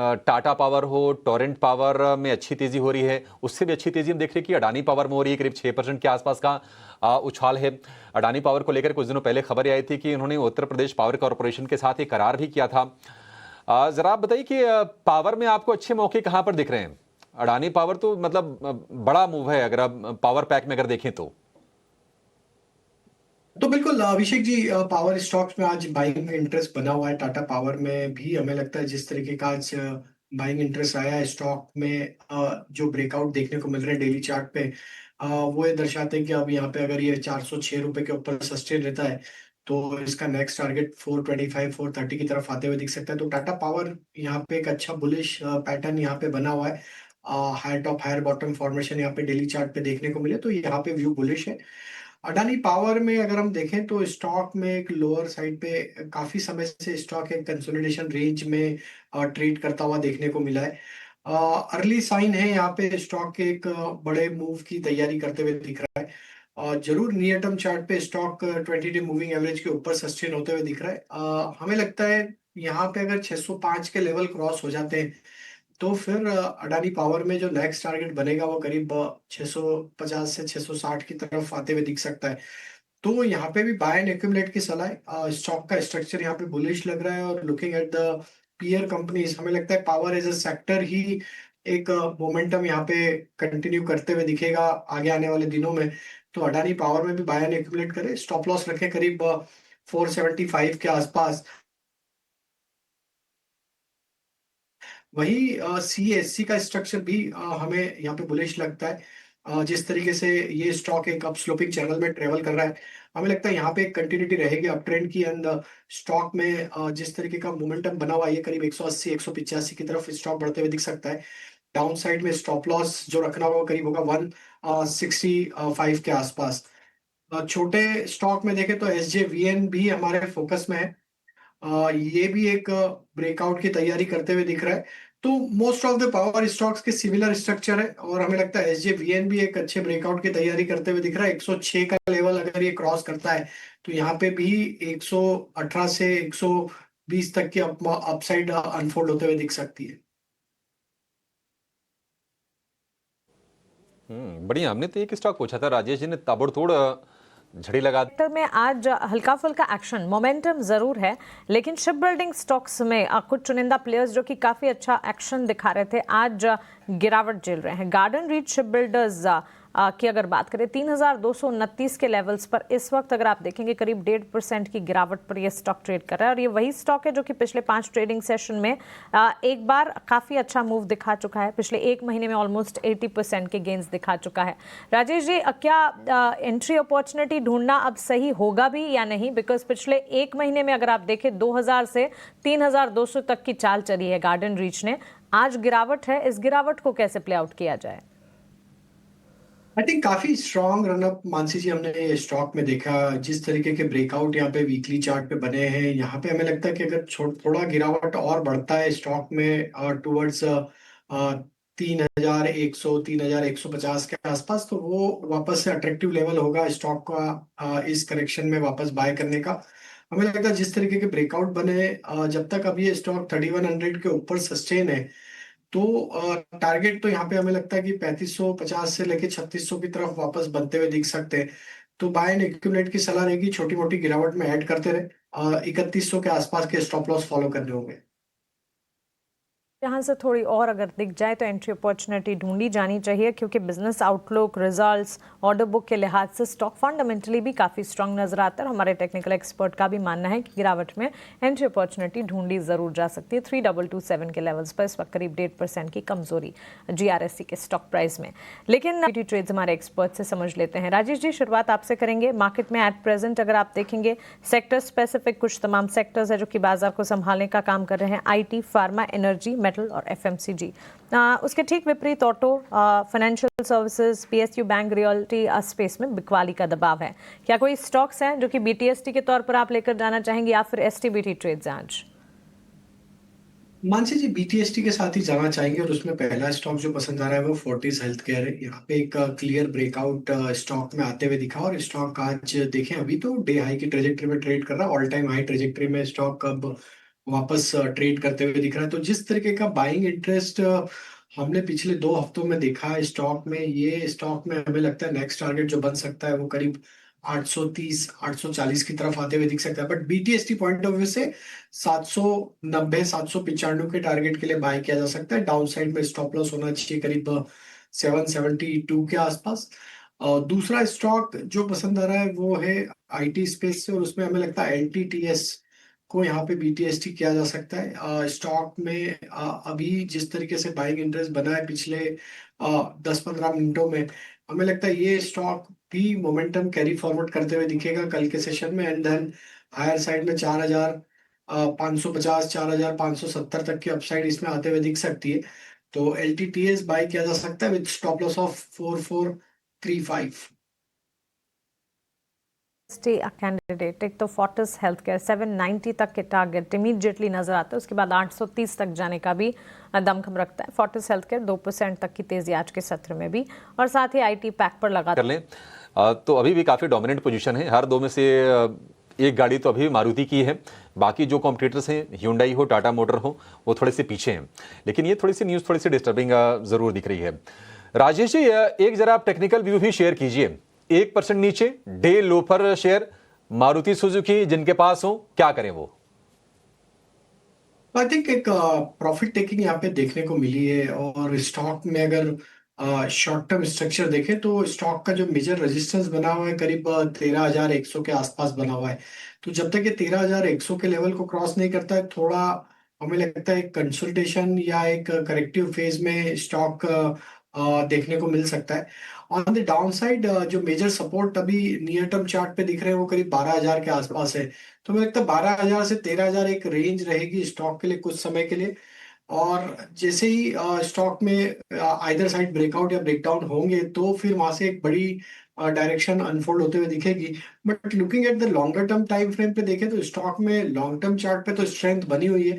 Tata power हो, Torrent power में अच्छी तेजी हो रही है। उससे भी अच्छी तेजी हम देख रहे हैं कि अडानी पावर में हो रही है। करीब 6% के आसपास का उछाल है। अडानी पावर को लेकर कुछ दिनों पहले खबर आई थी कि उन्होंने उत्तर प्रदेश पावर कॉरपोरेशन के साथ एक करार भी किया था। जरा आप बताइए कि पावर में आपको अच्छे मौके कहां पर दिख रहे हैं? अडानी पावर तो मतलब बड़ा मूव है अगर आप पावर पैक में अगर देखें तो बिल्कुल अभिषेक जी, पावर स्टॉक्स में आज बाइंग में इंटरेस्ट बना हुआ है। टाटा पावर में भी हमें लगता है जिस तरीके का आज बाइंग इंटरेस्ट आया है स्टॉक में, जो ब्रेकआउट देखने को मिल रहे हैं डेली चार्ट पे, वो ये दर्शाते हैं कि अब यहाँ पे अगर ये 406 रुपए के ऊपर सस्टेन रहता है तो इसका नेक्स्ट टारगेट 425 430 की तरफ आते हुए दिख सकता है। तो टाटा पावर यहाँ पे एक अच्छा बुलिश पैटर्न यहाँ पे बना हुआ है। Higher top higher bottom formation यहाँ पे डेली चार्ट पे देखने को मिले तो यहाँ पे व्यू बुलिश है। अडानी पावर में अगर हम देखें तो स्टॉक में एक लोअर साइड पे काफी समय से स्टॉक एक कंसोलिडेशन रेंज में ट्रेड करता हुआ देखने को मिला है। अर्ली साइन है यहाँ पे स्टॉक के एक बड़े मूव की तैयारी करते हुए दिख रहा है। जरूर नियर टर्म चार्ट पे स्टॉक 20 डे मूविंग एवरेज के ऊपर सस्टेन होते हुए दिख रहा है। हमें लगता है यहाँ पे अगर 605 के लेवल क्रॉस हो जाते हैं तो फिर अडानी पावर में जो नेक्स्ट टारगेट बनेगा वो करीब 650 से 660 की तरफ आते हुए दिख सकता है। तो यहाँ पे भी बाय एंड एक्यूमुलेट की सलाह है। स्टॉक का स्ट्रक्चर यहाँ पे बुलिश लग रहा है और looking at the peer companies हमें लगता है पावर एज अ सेक्टर ही एक मोमेंटम यहाँ पे कंटिन्यू करते हुए दिखेगा आगे आने वाले दिनों में। तो अडानी पावर में भी बाय एंड एक्यूमुलेट करें, स्टॉप लॉस रखें करीब 475 के आसपास। वही CASC का स्ट्रक्चर भी हमें यहाँ पे बुलिश लगता है। जिस तरीके से ये स्टॉक एक अप स्लोपिंग चैनल में ट्रेवल कर रहा है, हमें लगता है यहाँ पे एक कंटिन्यूटी रहेगी अप ट्रेंड की। एंड स्टॉक में जिस तरीके का मोमेंटम बना हुआ है ये करीब 180 185 की तरफ स्टॉक बढ़ते हुए दिख सकता है। डाउन साइड में स्टॉप लॉस जो रखना होगा वो करीब होगा 165 के आसपास। छोटे स्टॉक में देखें तो SJVN भी हमारे फोकस में है। ये भी एक ब्रेकआउट की तैयारी करते हुए दिख रहा है। तो most of the power stocks के सिमिलर स्ट्रक्चर है और हमें लगता है SJVN भी एक अच्छे ब्रेकआउट की तैयारी करते हुए दिख रहा है। 106 का लेवल अगर ये क्रॉस करता है तो यहाँ पे भी 118 से 120 तक की अपसाइड अनफोल्ड होते हुए दिख सकती है। बढ़िया। हमने तो एक स्टॉक पूछा था, राजेश जी ने ताबड़तोड़ झड़ी लगा दी। सेक्टर में आज हल्का फुल्का एक्शन मोमेंटम जरूर है, लेकिन शिप बिल्डिंग स्टॉक्स में कुछ चुनिंदा प्लेयर्स जो कि काफी अच्छा एक्शन दिखा रहे थे आज गिरावट झेल रहे हैं। गार्डन रीच शिप बिल्डर्स की अगर बात करें 3229 के लेवल्स पर इस वक्त अगर आप देखेंगे करीब 1.5% की गिरावट पर यह स्टॉक ट्रेड कर रहा है और ये वही स्टॉक है जो कि पिछले 5 ट्रेडिंग सेशन में एक बार काफी अच्छा मूव दिखा चुका है। पिछले एक महीने में ऑलमोस्ट 80% के गेन्स दिखा चुका है। राजेश जी, क्या एंट्री अपॉर्चुनिटी ढूंढना अब सही होगा भी या नहीं? बिकॉज पिछले एक महीने में अगर आप देखें 2000 से 3200 तक की चाल चली है गार्डन रीच ने। आज गिरावट है, इस गिरावट को कैसे प्ले आउट किया जाए? आई थिंक काफी स्ट्रॉन्ग रनअप मानसी जी हमने स्टॉक में देखा। जिस तरीके के ब्रेकआउट यहाँ पे वीकली चार्ट पे बने हैं, यहाँ पे हमें लगता है कि अगर थोड़ा गिरावट और बढ़ता है स्टॉक में टूवर्ड्स 3100 3150 के आसपास तो वो वापस से अट्रैक्टिव लेवल होगा स्टॉक का इस करेक्शन में वापस बाय करने का। हमें लगता है जिस तरीके के ब्रेकआउट बने, जब तक अब ये स्टॉक 3100 के ऊपर सस्टेन है तो टारगेट तो यहाँ पे हमें लगता है कि 3550 से लेके 3600 की तरफ वापस बनते हुए दिख सकते हैं। तो बाय एंड एक्यूमुलेट की सलाह रहेगी, छोटी मोटी गिरावट में ऐड करते रहे। 3100 के आसपास के स्टॉप लॉस फॉलो करने होंगे। यहाँ से थोड़ी और अगर दिख जाए तो एंट्री अपॉर्चुनिटी ढूंढी जानी चाहिए, क्योंकि business outlook, results, order book के लिहाज से स्टॉक फंडामेंटली भी काफ़ी स्ट्रांग नजर आता है और हमारे टेक्निकल एक्सपर्ट का भी मानना है कि गिरावट में एंट्री अपॉर्चुनिटी ढूंढी जरूर जा सकती है। 3227 के लेवल्स पर इस वक्त करीब 1.5% की कमजोरी GRSC के स्टॉक प्राइस में। लेकिन ट्रेड्स हमारे एक्सपर्ट से समझ लेते हैं। राजेश जी, शुरुआत आपसे करेंगे। मार्केट में एट प्रेजेंट अगर आप देखेंगे सेक्टर स्पेसिफिक कुछ तमाम सेक्टर्स है जो कि बाजार को संभालने का काम कर रहे हैं, IT, फार्मा, एनर्जी, मेटल और FMCG। उसके ठीक विपरीत auto, financial services, PSU bank, realty space में बिकवाली का दबाव है। क्या कोई स्टॉक्स हैं जो कि BTST के तौर पर आप लेकर जाना चाहेंगे या फिर STBT ट्रेड्स आज? मानसी जी BTST के साथ ही जाना चाहेंगे और उसमें पहला स्टॉक जो पसंद आ रहा है वो फोर्टिस हेल्थ केयर है। यहाँ पे एक क्लियर ब्रेकआउट स्टॉक में आते हुए दिखा और स्टॉक आज देखें अभी तो डे हाई की ट्रेजेक्टरी में ट्रेड कर रहा है। ऑल टाइम हाई ट्रेजेक्टरी में स्टॉक अब वापस ट्रेड करते हुए दिख रहा है। तो जिस तरीके का बाइंग इंटरेस्ट हमने पिछले 2 हफ्तों में देखा है स्टॉक में, ये स्टॉक में हमें लगता है नेक्स्ट टारगेट जो बन सकता है वो करीब 830 840 की तरफ आते हुए दिख सकता है। But BTST point of view से 790 795 के टारगेट के लिए बाय किया जा सकता है। डाउन साइड में स्टॉप लॉस होना चाहिए करीब 772 के आसपास। और दूसरा स्टॉक जो पसंद आ रहा है वो है आईटी स्पेस से, और उसमें हमें लगता है एलटीटीएस को यहाँ पे बीटीएसटी किया जा सकता है। स्टॉक में अभी जिस तरीके से बाइंग इंटरेस्ट बना है पिछले 10-15 मिनटों में, हमें लगता है ये स्टॉक भी मोमेंटम कैरी फॉरवर्ड करते हुए दिखेगा कल के सेशन में, एंड देन हायर साइड में 4,550 4,570 तक की अपसाइड इसमें आते हुए दिख सकती है। तो एलटीटीएस बाय किया जा सकता है with stop loss of 4435। Candidate एक तो फोर्टिस हेल्थकेयर 790 तक के टारगेट इमीडिएटली नजर आता है, उसके बाद 830 तक जाने का भी दमखम रखता है। फोर्टिस हेल्थकेयर 2% तक की तेजी आज के सत्र में भी, और साथ ही आईटी पैक पर लगा कर लें तो अभी भी काफ़ी डोमिनेंट पोजीशन है। हर दो में से एक गाड़ी तो अभी मारुति की है, बाकी जो कॉम्पिटिटर्स हैं ह्यूंडई हो टाटा मोटर हो वो थोड़े से पीछे हैं। लेकिन ये थोड़ी सी न्यूज़ थोड़ी सी डिस्टर्बिंग ज़रूर दिख रही है। राजेश जी एक जरा आप टेक्निकल व्यू भी शेयर कीजिए। 1% नीचे डे लो पर शेयर मारुति सुजुकी जिनके पास हो, क्या करें वो? आई थिंक एक प्रॉफिट टेकिंग यहाँ पे देखने को मिली है, और स्टॉक में अगर शॉर्ट टर्म स्ट्रक्चर देखें तो स्टॉक का जो मेजर रेजिस्टेंस बना हुआ है करीब 13,100 के आसपास बना हुआ है। तो जब तक ये 13,100 के लेवल को क्रॉस नहीं करता है, थोड़ा हमें लगता है एक कंसोलिडेशन या एक करेक्टिव फेज में स्टॉक देखने को मिल सकता है। ऑन द डाउन साइड जो मेजर सपोर्ट अभी नियर टर्म चार्ट पे दिख रहे हैं वो करीब 12,000 के आसपास है। तो मुझे लगता है 12,000 से 13,000 एक रेंज रहेगी स्टॉक के लिए कुछ समय के लिए। और जैसे ही स्टॉक में आइदर साइड ब्रेकआउट या ब्रेकडाउन होंगे तो फिर वहां से एक बड़ी डायरेक्शन अनफोल्ड होते हुए दिखेगी। But looking at the longer term time frame पे देखें तो स्टॉक में लॉन्ग टर्म चार्ट पे तो स्ट्रेंथ बनी हुई है,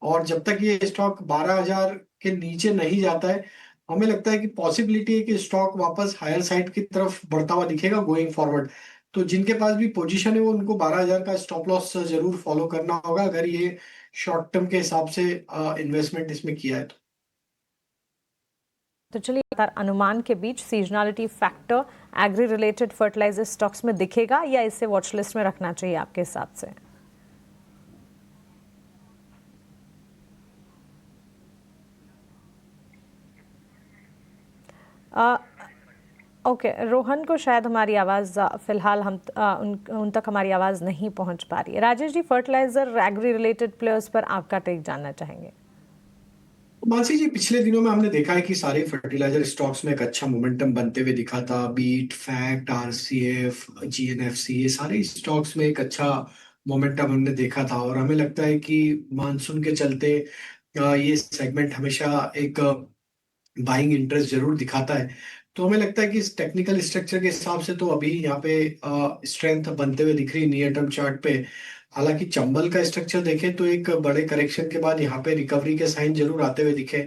और जब तक ये स्टॉक 12,000 के नीचे नहीं जाता है, हमें लगता है कि पॉसिबिलिटी है कि स्टॉक वापस हायर साइड की तरफ बढ़ता हुआ दिखेगा गोइंग फॉरवर्ड। तो जिनके पास भी पोजीशन है वो उनको 12,000 का स्टॉप लॉस जरूर फॉलो करना होगा अगर ये शॉर्ट टर्म के हिसाब से इन्वेस्टमेंट इसमें किया है तो चलिए अनुमान के बीच seasonality factor agri related fertiliser stocks में दिखेगा या इसे वॉच लिस्ट में रखना चाहिए आपके हिसाब से? ओके रोहन को शायद हमारी आवाज़ फिलहाल हम उन तक हमारी आवाज़ नहीं पहुंच पा रही है। Rajesh ji fertiliser agree related players पर आपका टेक जानना चाहेंगे। मानसी जी, पिछले दिनों में हमने देखा है कि सारे फर्टिलाइजर स्टॉक्स में एक अच्छा मोमेंटम बनते हुए दिखा था। बीट, फैक्ट, आरसीएफ, जीएनएफसी, ये सारे स्टॉक्स में एक अच्छा मोमेंटम हमने देखा था, और हमें लगता है कि मानसून के चलते ये सेगमेंट हमेशा एक बाइंग इंटरेस्ट जरूर दिखाता है। तो हमें लगता है कि इस टेक्निकल स्ट्रक्चर के हिसाब से तो अभी यहाँ पे स्ट्रेंथ बनते हुए दिख रही है नियर टर्म चार्ट पे। हालांकि चंबल का स्ट्रक्चर देखें तो एक बड़े करेक्शन के बाद यहाँ पे रिकवरी के साइन जरूर आते हुए दिखे।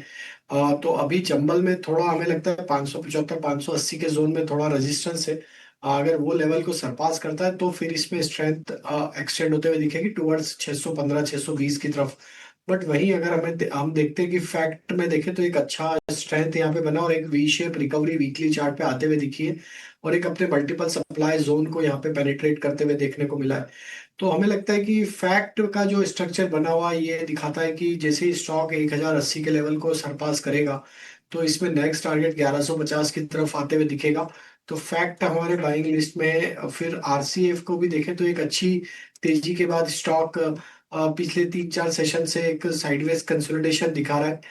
तो अभी चंबल में थोड़ा हमें लगता है 575 580 के जोन में थोड़ा रेजिस्टेंस है। अगर वो लेवल को सरपास करता है तो फिर इसमें स्ट्रेंथ एक्सटेंड होते हुए दिखेगी टुवर्ड्स 615 620 की तरफ। बट वहीं अगर हम देखते हैं कि फैक्ट में देखें तो एक अच्छा स्ट्रेंथ यहाँ पे बना और एक V shape recovery weekly chart पे आते हुए दिखी है, और एक अपने मल्टीपल सप्लाई जोन को यहाँ पे पेनिट्रेट करते हुए देखने को मिला है। तो हमें लगता है कि फैक्ट का जो स्ट्रक्चर बना हुआ है ये दिखाता है कि जैसे ही स्टॉक 1,080 के लेवल को सरपास करेगा तो इसमें नेक्स्ट टारगेट 1,150 की तरफ आते हुए दिखेगा। तो फैक्ट हमारे बाइंग लिस्ट में। फिर आरसीएफ को भी देखें तो एक अच्छी तेजी के बाद स्टॉक पिछले 3-4 सेशन से एक साइडवेज कंसोलिडेशन दिखा रहा है।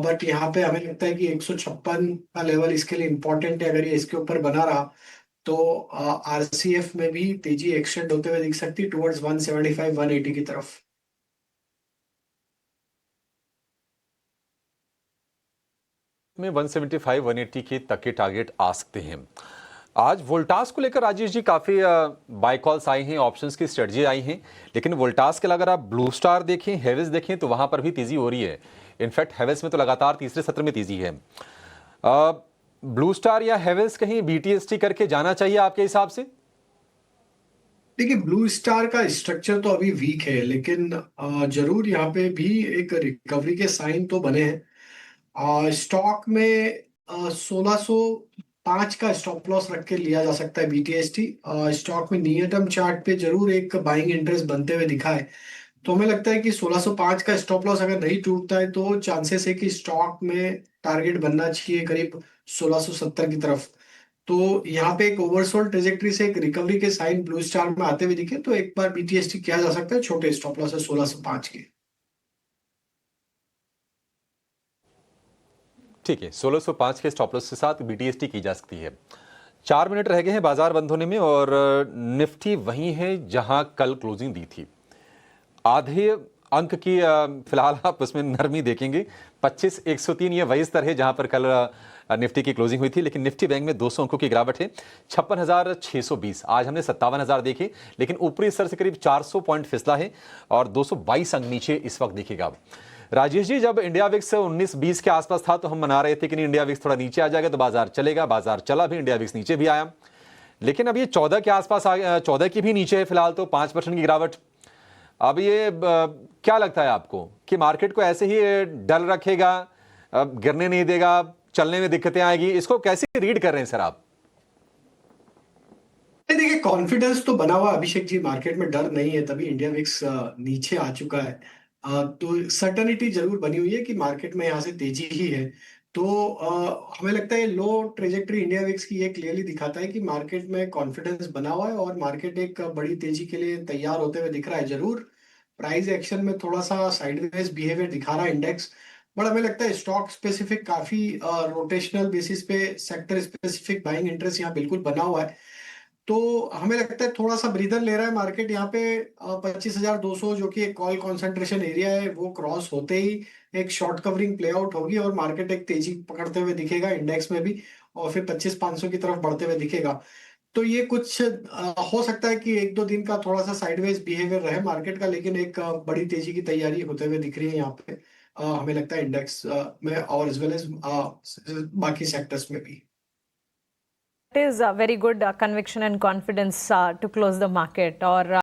बट यहाँ पे हमें लगता है कि 156 का लेवल इसके लिए इंपॉर्टेंट है। अगर ये इसके ऊपर बना रहा तो आरसीएफ में भी तेजी एक्सटेंड होते हुए दिख सकती है टुवर्ड्स 175 180 की तरफ। में 175 180 के तक के टारगेट आ सकते हैं। आज वोल्टास को लेकर राजेश जी काफ़ी बाय कॉल्स आई हैं, ऑप्शंस की स्ट्रेटजी आई हैं, लेकिन वोल्टास के अगर आप ब्लू स्टार देखें, हेवेल्स देखें तो वहां पर भी तेजी हो रही है। इनफैक्ट हेवेल्स में तो लगातार तीसरे सत्र में तेजी है। ब्लू स्टार या हेवेल्स कहीं बीटीएसटी करके जाना चाहिए आपके हिसाब से? देखिए ब्लू स्टार का स्ट्रक्चर तो अभी वीक है, लेकिन जरूर यहाँ पे भी एक रिकवरी के साइन तो बने हैं। स्टॉक में 1605 का स्टॉप लॉस रख के लिया जा सकता है BTST। स्टॉक में नियर टर्म चार्ट पे जरूर एक बाइंग इंटरेस्ट बनते हुए दिखा है। तो हमें लगता है कि 1605 का स्टॉप लॉस अगर नहीं टूटता है तो चांसेस है कि स्टॉक में टारगेट बनना चाहिए करीब 1670 की तरफ। तो यहाँ पे एक ओवरसोल्ड ट्रेजेक्टरी से एक रिकवरी के साइन ब्लू स्टार में आते हुए दिखे तो एक बार BTST किया जा सकता है, छोटे स्टॉप लॉस है 1605 के। ठीक है, 1605 के स्टॉप लॉस के साथ BTST की जा सकती है। 4 मिनट रह गए हैं बाजार बंद होने में और निफ्टी वहीं है जहां कल क्लोजिंग दी थी। आधे अंक की फिलहाल आप उसमें नरमी देखेंगे। 25,103 ये वही स्तर है जहां पर कल निफ्टी की क्लोजिंग हुई थी, लेकिन निफ्टी बैंक में 200 अंकों की गिरावट है। 56,620, आज हमने 57,000 देखे, लेकिन ऊपरी स्तर से करीब 400 पॉइंट फिसला है और 222 अंक नीचे इस वक्त दिखेगा। राजेश जी, जब इंडिया विक्स 19-20 के आसपास था तो हम मना रहे थे कि नहीं, इंडिया विक्स थोड़ा नीचे आ जाएगा तो बाजार चलेगा। बाजार चला भी, इंडिया विक्स नीचे भी आया, लेकिन अब ये 14 के आसपास आ गया, 14 की भी नीचे है फिलहाल, तो 5% की गिरावट। अब ये क्या लगता है आपको कि मार्केट को ऐसे ही डल रखेगा, गिरने नहीं देगा, चलने में दिक्कतें आएगी? इसको कैसे रीड कर रहे हैं सर आप? देखिए कॉन्फिडेंस तो बना हुआ है अभिषेक जी, मार्केट में डर नहीं है, तभी इंडिया विक्स नीचे आ चुका है। तो सर्टेनिटी जरूर बनी हुई है कि मार्केट में यहाँ से तेजी ही है। तो हमें लगता है लो ट्रेजेक्टरी इंडिया विक्स की ये क्लियरली दिखाता है कि मार्केट में कॉन्फिडेंस बना हुआ है और मार्केट एक बड़ी तेजी के लिए तैयार होते हुए दिख रहा है। जरूर प्राइस एक्शन में थोड़ा सा साइडवेज बिहेवियर दिखा रहा है इंडेक्स, बट हमें लगता है स्टॉक स्पेसिफिक काफी रोटेशनल बेसिस पे सेक्टर स्पेसिफिक बाइंग इंटरेस्ट यहाँ बिल्कुल बना हुआ है। तो हमें लगता है थोड़ा सा ब्रीदर ले रहा है मार्केट यहाँ पे। 25,200 जो कि एक कॉल कंसंट्रेशन एरिया है वो क्रॉस होते ही एक शॉर्ट कवरिंग प्ले आउट होगी और मार्केट एक तेजी पकड़ते हुए दिखेगा इंडेक्स में भी, और फिर 25,500 की तरफ बढ़ते हुए दिखेगा। तो ये कुछ हो सकता है कि एक दो दिन का थोड़ा सा साइडवेज बिहेवियर रहे मार्केट का, लेकिन एक बड़ी तेजी की तैयारी होते हुए दिख रही है यहाँ पे। हमें लगता है इंडेक्स में और एज वेल एज बाकी सेक्टर्स में भी। It is a very good conviction and confidence to close the market. और